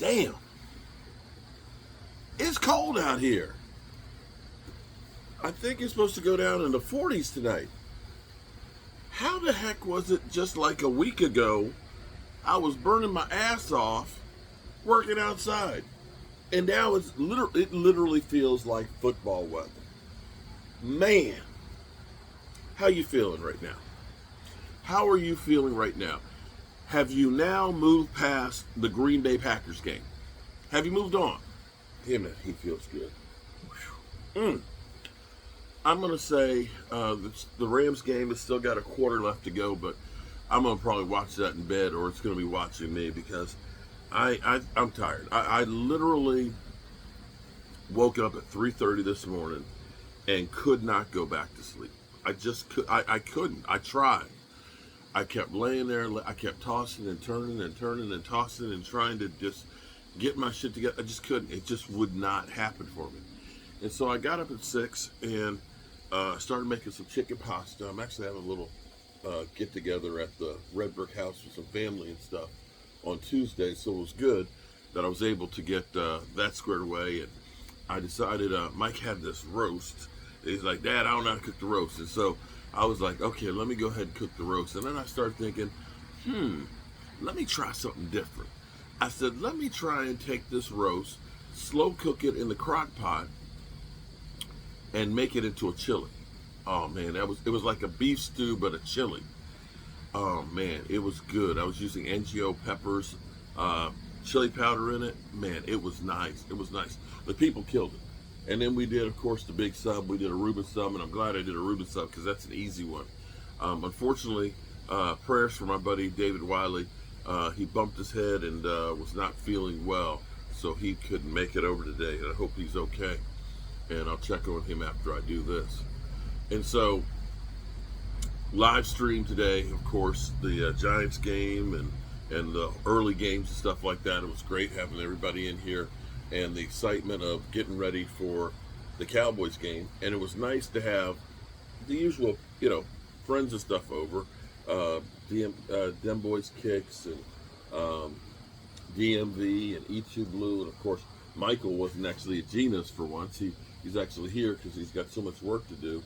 Damn. It's cold out here. I think it's supposed to go down in the 40s tonight. How the heck was it just like a week ago I was burning my ass off working outside? And now it literally feels like football weather. Man, how you feeling right now? How are you feeling right now? Have you now moved past the Green Bay Packers game? Have you moved on? Damn it, he feels good. I'm going to say the Rams game has still got a quarter left to go, but I'm going to probably watch that in bed, or it's going to be watching me, because I'm tired. I literally woke up at 3:30 this morning and could not go back to sleep. I just couldn't. I tried. I kept laying there. I kept tossing and turning and turning and tossing and trying to just get my shit together. I just couldn't. It just would not happen for me. And so I got up at 6 and started making some chicken pasta. I'm actually having a little get together at the Red Brick House with some family and stuff on Tuesday. So it was good that I was able to get that squared away. And I decided Mike had this roast. He's like, Dad, I don't know how to cook the roast. And so I was like, okay, let me go ahead and cook the roast. And then I started thinking, let me try something different. I said, let me try and take this roast, slow cook it in the crock pot, and make it into a chili. Oh man, it was like a beef stew but a chili. Oh man, it was good. I was using NGO peppers, chili powder in it. Man, it was nice. It was nice. The people killed it. And then we did, of course, the big sub. We did a Reuben sub, and I'm glad I did a Reuben sub because that's an easy one. Unfortunately, prayers for my buddy David Wiley. He bumped his head and was not feeling well, so he couldn't make it over today. And I hope he's okay. And I'll check on him after I do this. And so, live stream today, of course, the Giants game and the early games and stuff like that. It was great having everybody in here and the excitement of getting ready for the Cowboys game. And it was nice to have the usual, friends and stuff over. Dem Boys Kicks and DMV and E2 Blue. And, of course, Michael wasn't actually at Gina's for once. He's actually here because he's got so much work to do.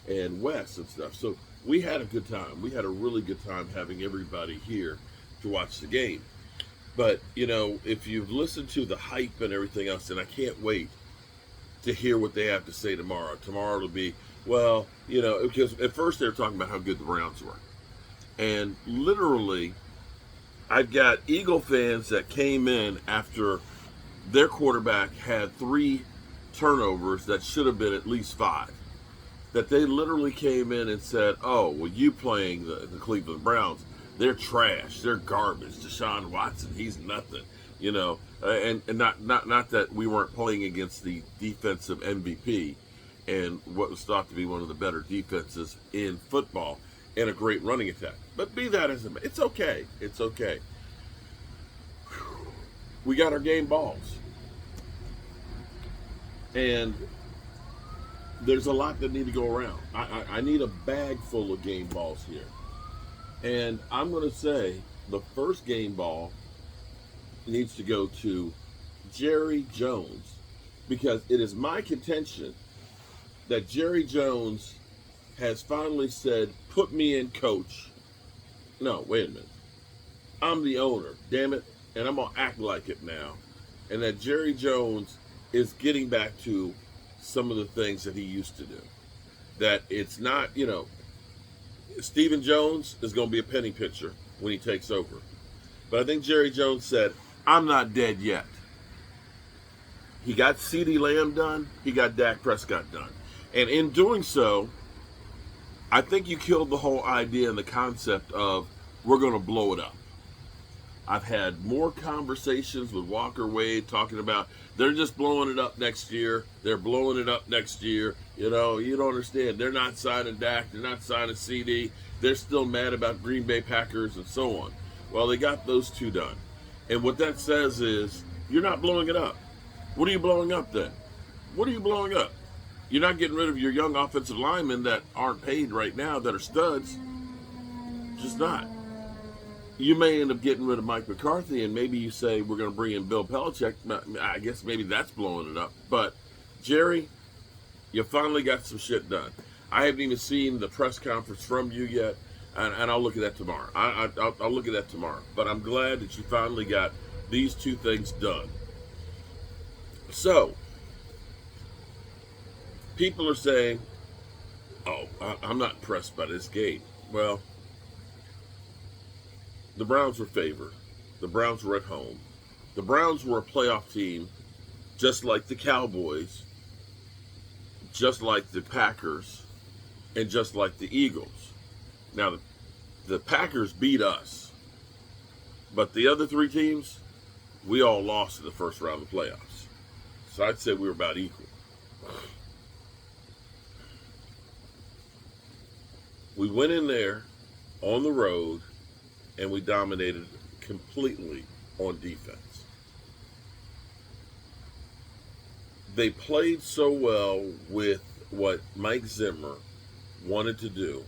And Wes and stuff. So we had a good time. We had a really good time having everybody here to watch the game. But, if you've listened to the hype and everything else, and I can't wait to hear what they have to say tomorrow. Tomorrow it'll be, because at first they were talking about how good the Browns were. And literally, I've got Eagle fans that came in after their quarterback had 3 turnovers that should have been at least 5. That they literally came in and said, oh, well, you playing the Cleveland Browns, they're trash, they're garbage. Deshaun Watson, he's nothing, and not that we weren't playing against the defensive MVP and what was thought to be one of the better defenses in football and a great running attack. But be that as it may, it's okay. It's okay. We got our game balls. And there's a lot that need to go around. I need a bag full of game balls here. And I'm going to say the first game ball needs to go to Jerry Jones, because it is my contention that Jerry Jones has finally said, put me in, coach. No, wait a minute. I'm the owner, damn it, and I'm going to act like it now. And that Jerry Jones is getting back to some of the things that he used to do. That it's not, Stephen Jones is going to be a penny pitcher when he takes over. But I think Jerry Jones said, I'm not dead yet. He got CeeDee Lamb done. He got Dak Prescott done. And in doing so, I think you killed the whole idea and the concept of we're going to blow it up. I've had more conversations with Walker Wade talking about they're just blowing it up next year. They're blowing it up next year. You don't understand. They're not signing Dak. They're not signing CD. They're still mad about Green Bay Packers and so on. Well, they got those 2 done. And what that says is you're not blowing it up. What are you blowing up then? What are you blowing up? You're not getting rid of your young offensive linemen that aren't paid right now that are studs. Just not. You may end up getting rid of Mike McCarthy, and maybe you say we're going to bring in Bill Belichick. I guess maybe that's blowing it up. But, Jerry, you finally got some shit done. I haven't even seen the press conference from you yet, and I'll look at that tomorrow. I'll look at that tomorrow. But I'm glad that you finally got these two things done. So, people are saying, oh, I'm not impressed by this game. Well, the Browns were favored. The Browns were at home. The Browns were a playoff team just like the Cowboys, just like the Packers, and just like the Eagles. Now, the Packers beat us, but the other three teams, we all lost in the first round of the playoffs. So I'd say we were about equal. We went in there on the road and we dominated completely on defense. They played so well with what Mike Zimmer wanted to do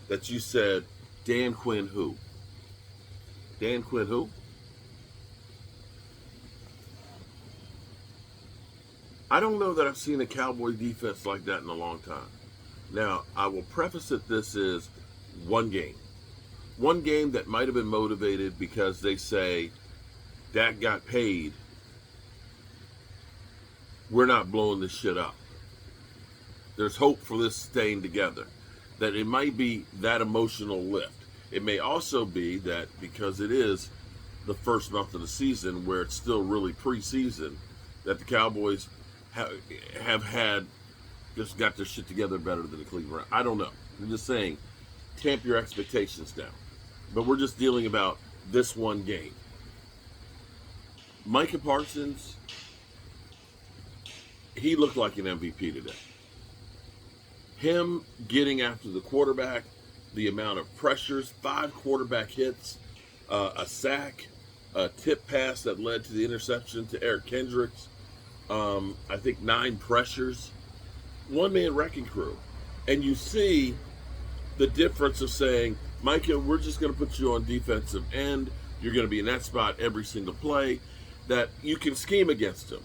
that you said, Dan Quinn who? Dan Quinn who? I don't know that I've seen a Cowboy defense like that in a long time. Now, I will preface that this is one game. One game that might have been motivated because they say, Dak got paid. We're not blowing this shit up. There's hope for this staying together. That it might be that emotional lift. It may also be that because it is the first month of the season where it's still really preseason, that the Cowboys have had just got their shit together better than the Cleveland Browns. I don't know. I'm just saying, tamp your expectations down. But we're just dealing about this one game. Micah Parsons, he looked like an MVP today. Him getting after the quarterback, the amount of pressures, 5 quarterback hits, a sack, a tip pass that led to the interception to Eric Kendricks, I think 9 pressures, one-man wrecking crew. And you see the difference of saying, Micah, we're just going to put you on defensive end. You're going to be in that spot every single play, that you can scheme against him.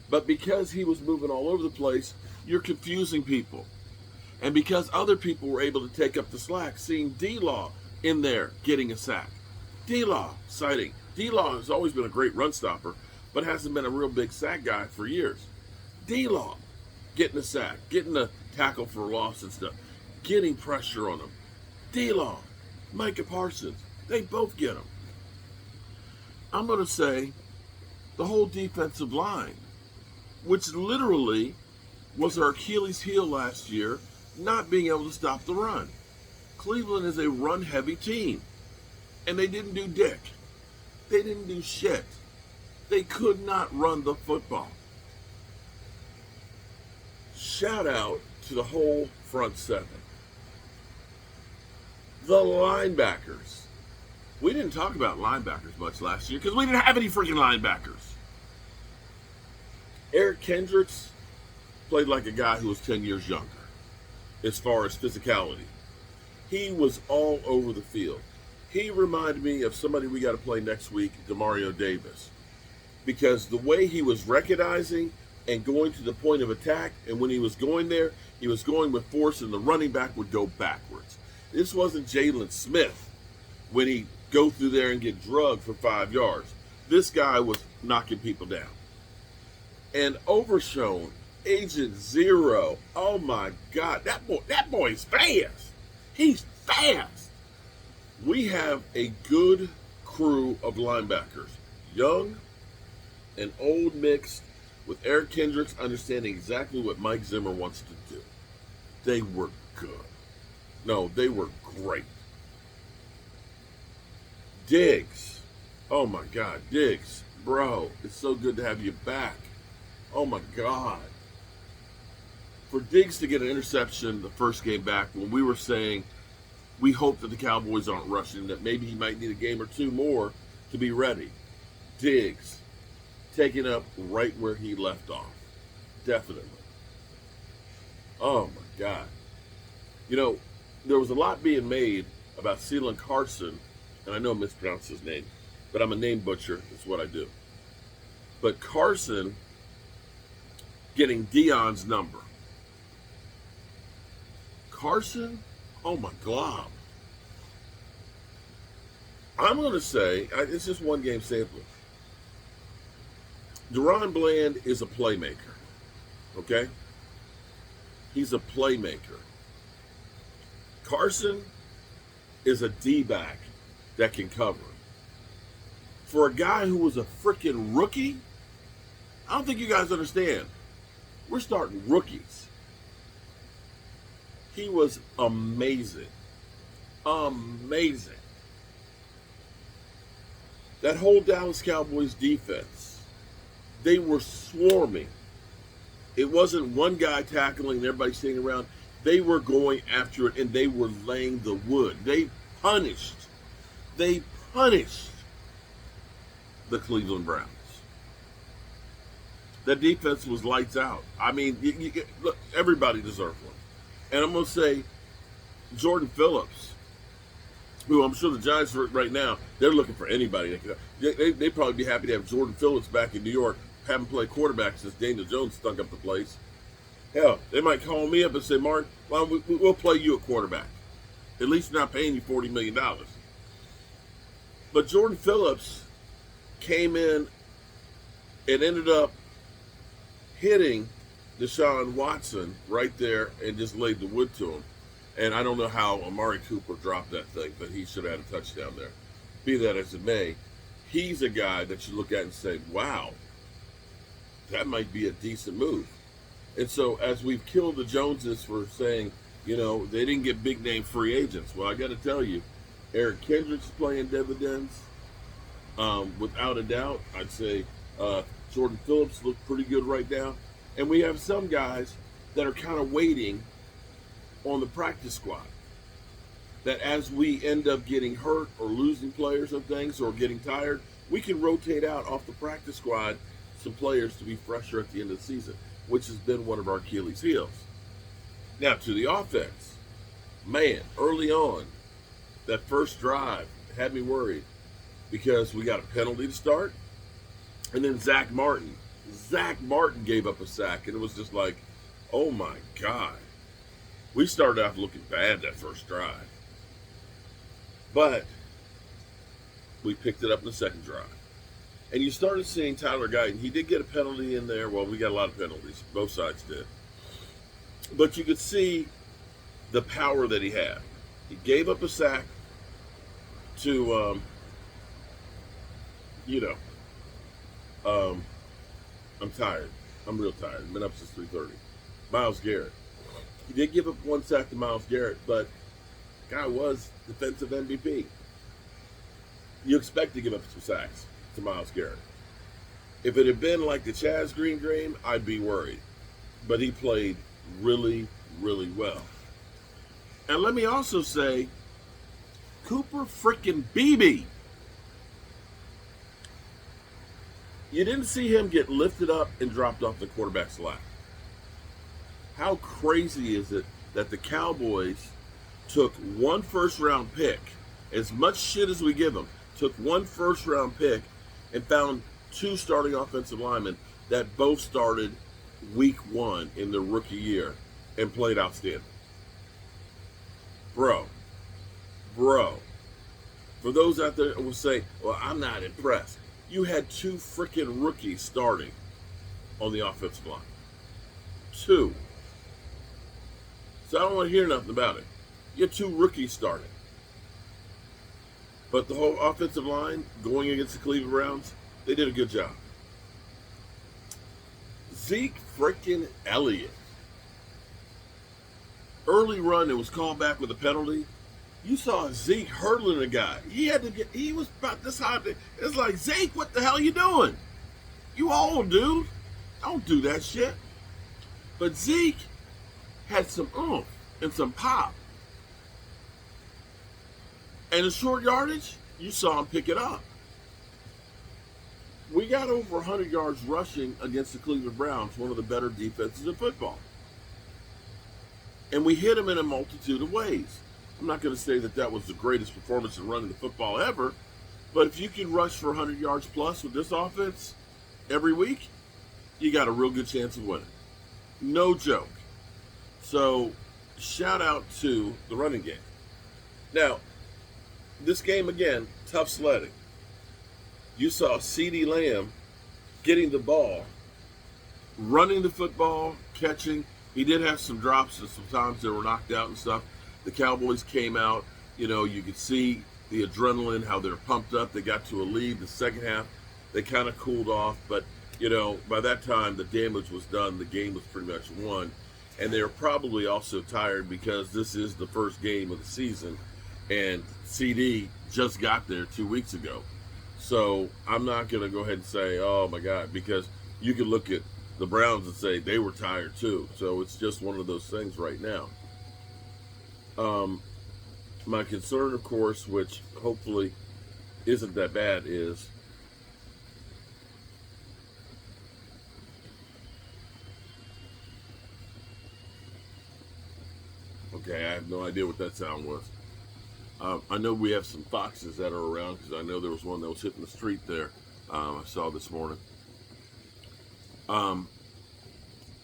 But because he was moving all over the place, you're confusing people. And because other people were able to take up the slack, seeing D-Law in there getting a sack. D-Law citing. D-Law has always been a great run stopper, but hasn't been a real big sack guy for years. D-Law getting a sack, getting a tackle for loss and stuff, getting pressure on him. D-Law, Micah Parsons, they both get him. I'm going to say the whole defensive line, which literally was our Achilles heel last year, not being able to stop the run. Cleveland is a run-heavy team, and they didn't do dick. They didn't do shit. They could not run the football. Shout out to the whole front seven. The linebackers. We didn't talk about linebackers much last year because we didn't have any freaking linebackers. Eric Kendricks played like a guy who was 10 years younger as far as physicality. He was all over the field. He reminded me of somebody we got to play next week, Demario Davis, because the way he was recognizing and going to the point of attack, and when he was going there, he was going with force, and the running back would go backwards. This wasn't Jalen Smith when he go through there and get drugged for 5 yards. This guy was knocking people down. And Overshown, Agent Zero, oh my God, that boy's fast. He's fast. We have a good crew of linebackers, young and old mixed, with Eric Kendricks understanding exactly what Mike Zimmer wants to do. They were good. No, they were great. Diggs. Oh my God, Diggs. Bro, it's so good to have you back. Oh my God. For Diggs to get an interception the first game back, when we were saying we hope that the Cowboys aren't rushing, that maybe he might need a game or two more to be ready. Diggs taking up right where he left off. Definitely. Oh my God. You know, there was a lot being made about Ceylon Carson and I know I mispronounced his name, but I'm a name butcher. That's what I do. But Carson getting Dion's number. Carson, oh my God. I'm going to say, it's just one game sample. Deron Bland is a playmaker. Okay? He's a playmaker. Carson is a D-back that can cover. For a guy who was a freaking rookie, I don't think you guys understand. We're starting rookies. He was amazing. Amazing. That whole Dallas Cowboys defense, they were swarming. It wasn't one guy tackling and everybody staying around. They were going after it, and they were laying the wood. They punished the Cleveland Browns. That defense was lights out. I mean, look, everybody deserved one. And I'm going to say Jordan Phillips, who I'm sure the Giants right now, they're looking for anybody. They'd probably be happy to have Jordan Phillips back in New York, haven't played quarterback since Daniel Jones stunk up the place. Hell, they might call me up and say, Martin, we'll play you at quarterback. At least not paying you $40 million. But Jordan Phillips came in and ended up hitting Deshaun Watson right there and just laid the wood to him. And I don't know how Amari Cooper dropped that thing, but he should have had a touchdown there. Be that as it may, he's a guy that you look at and say, wow, that might be a decent move. And so as we've killed the Joneses for saying, they didn't get big name free agents. Well, I got to tell you, Eric Kendricks is playing dividends. Without a doubt, I'd say Jordan Phillips looked pretty good right now. And we have some guys that are kind of waiting on the practice squad. That as we end up getting hurt or losing players and things or getting tired, we can rotate out off the practice squad some players to be fresher at the end of the season, which has been one of our Achilles' heels. Now to the offense. Man, early on, that first drive had me worried because we got a penalty to start, and then Zach Martin gave up a sack, and it was just like, oh my God. We started off looking bad that first drive. But we picked it up in the second drive. And you started seeing Tyler Guyton. He did get a penalty in there. Well, we got a lot of penalties. Both sides did. But you could see the power that he had. He gave up a sack to, I'm tired. I'm real tired. I've been up since 3:30. Myles Garrett. He did give up one sack to Myles Garrett, but the guy was defensive MVP. You expect to give up some sacks to Myles Garrett. If it had been like the Chaz Green game, I'd be worried. But he played really, really well. And let me also say, Cooper freaking Beebe. You didn't see him get lifted up and dropped off the quarterback's lap. How crazy is it that the Cowboys took one first-round pick, as much shit as we give them, took one first-round pick and found two starting offensive linemen that both started week one in their rookie year and played outstanding. Bro. For those out there who will say, well, I'm not impressed. You had two freaking rookies starting on the offensive line. Two. So I don't want to hear nothing about it. You had two rookies starting. But the whole offensive line going against the Cleveland Browns, they did a good job. Zeke freaking Elliott. Early run that was called back with a penalty. You saw Zeke hurdling a guy. He was about this high. It's like, Zeke, what the hell are you doing? You old, dude. Don't do that shit. But Zeke had some oomph and some pop. And in short yardage, you saw him pick it up. We got over 100 yards rushing against the Cleveland Browns, one of the better defenses in football. And we hit them in a multitude of ways. I'm not going to say that that was the greatest performance in running the football ever, but if you can rush for 100 yards plus with this offense every week, you got a real good chance of winning. No joke. So, shout out to the running game. Now, this game again, tough sledding. You saw CeeDee Lamb getting the ball, running the football, catching. He did have some drops and sometimes they were knocked out and stuff. The Cowboys came out, you could see the adrenaline, how they're pumped up. They got to a lead. The second half, they kind of cooled off, but by that time the damage was done. The game was pretty much won, and they were probably also tired because this is the first game of the season, and CD just got there 2 weeks ago. So I'm not going to go ahead and say, oh my God, because you can look at the Browns and say they were tired too. So it's just one of those things right now. My concern, of course, which hopefully isn't that bad, is okay, I have no idea what that sound was. I know we have some foxes that are around because I know there was one that was hitting the street there. I saw this morning.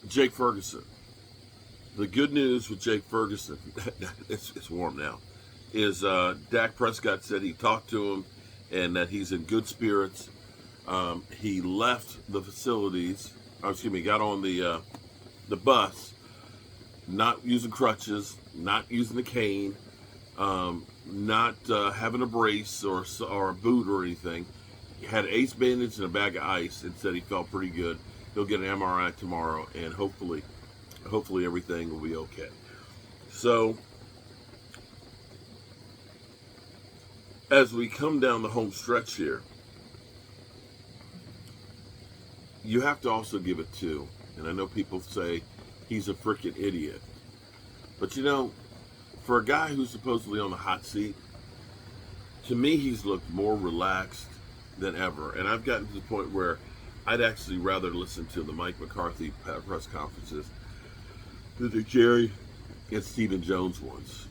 Jake Ferguson. The good news with Jake Ferguson, it's warm now, is Dak Prescott said he talked to him and that he's in good spirits. He left the facilities, got on the bus, not using crutches, not using a cane, not having a brace or a boot or anything. He had an ace bandage and a bag of ice and said he felt pretty good. He'll get an MRI tomorrow, and hopefully everything will be okay. So, as we come down the home stretch here, you have to also give it to, and I know people say he's a freaking idiot, but for a guy who's supposedly on the hot seat, to me he's looked more relaxed than ever, and I've gotten to the point where I'd actually rather listen to the Mike McCarthy press conferences than the Jerry and Stephen Jones ones.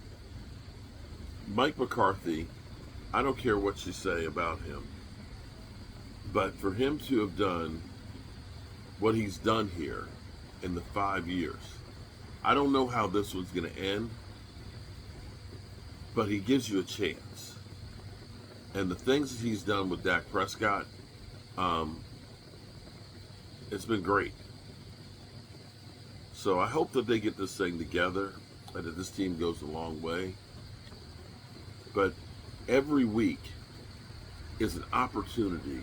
Mike McCarthy, I don't care what you say about him, but for him to have done what he's done here in the 5 years, I don't know how this one's going to end, but he gives you a chance. And the things that he's done with Dak Prescott, it's been great. So I hope that they get this thing together and that this team goes a long way. But every week is an opportunity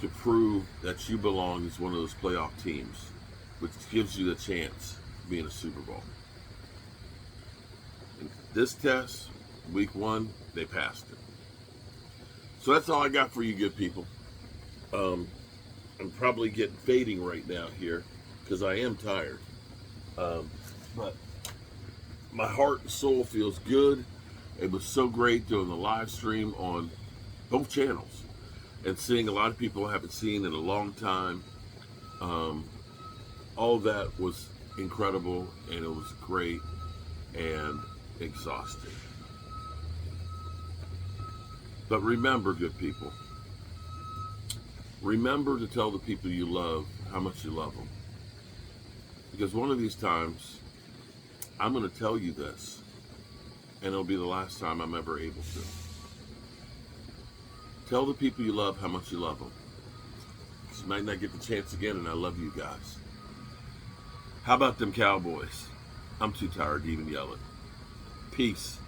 to prove that you belong as one of those playoff teams, which gives you the chance to be in a Super Bowl. And this test, week 1, they passed it. So that's all I got for you good people. I'm probably getting fading right now here because I am tired. But my heart and soul feels good. It was so great doing the live stream on both channels and seeing a lot of people I haven't seen in a long time. All that was incredible, and it was great and exhausting. But remember, good people, remember to tell the people you love how much you love them. Because one of these times, I'm going to tell you this, and it'll be the last time I'm ever able to. Tell the people you love how much you love them. You might not get the chance again, and I love you guys. How about them Cowboys? I'm too tired to even yell it. Peace.